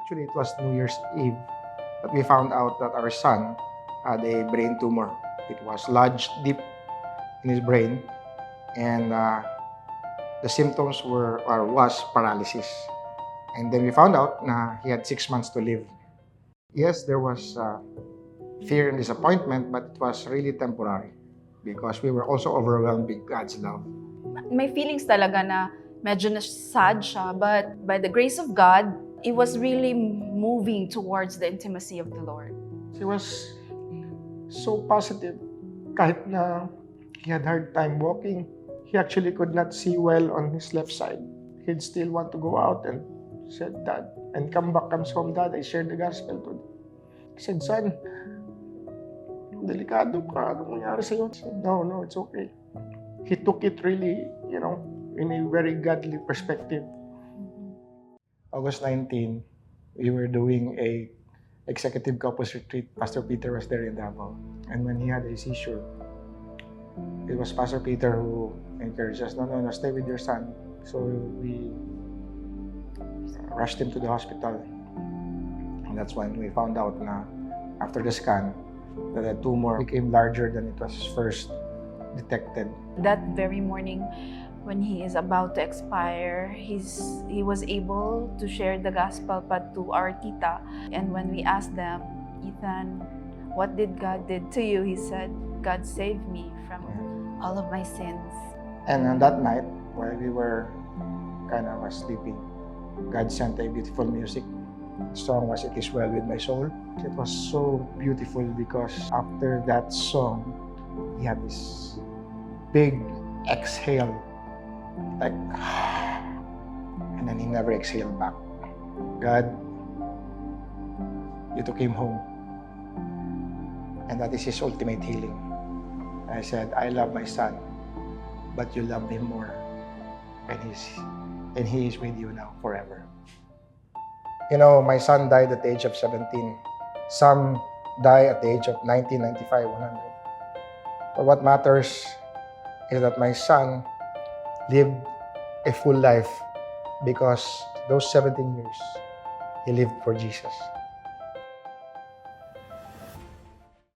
Actually, it was New Year's Eve that we found out that our son had a brain tumor. It was lodged deep in his brain, and the symptoms was paralysis. And then we found out na he had 6 months to live. Yes, there was fear and disappointment, but it was really temporary because we were also overwhelmed with God's love. May feelings talaga na medyo na-sad siya, but by the grace of God, it was really moving towards the intimacy of the Lord. He was so positive. Kahit na he had hard time walking, he actually could not see well on his left side. He'd still want to go out and said, "Dad," and comes home, "Dad, I shared the gospel to you." He said, "Son, delikado ka. Ano nangyari sa'yo?" I said, No, it's okay. He took it really, in a very godly perspective. August 19, we were doing a executive couples retreat. Pastor Peter was there in Davao. And when he had a seizure, it was Pastor Peter who encouraged us, no, stay with your son. So we rushed him to the hospital. And that's when we found out na after the scan, that the tumor became larger than it was first detected. That very morning, when he is about to expire, he was able to share the gospel but to our tita. And when we asked them, "Ethan, what did God did to you?" He said, "God saved me from all of my sins." And on that night, while we were kind of sleeping, God sent a beautiful music. The song was "It Is Well With My Soul." It was so beautiful because after that song, he had this big exhale, like, and then he never exhaled back. God, you took him home. And that is his ultimate healing. And I said, I love my son, but you love him more. And he is with you now forever. My son died at the age of 17. Some die at the age of 90, 95, 100. But what matters is that my son lived a full life because those 17 years, he lived for Jesus.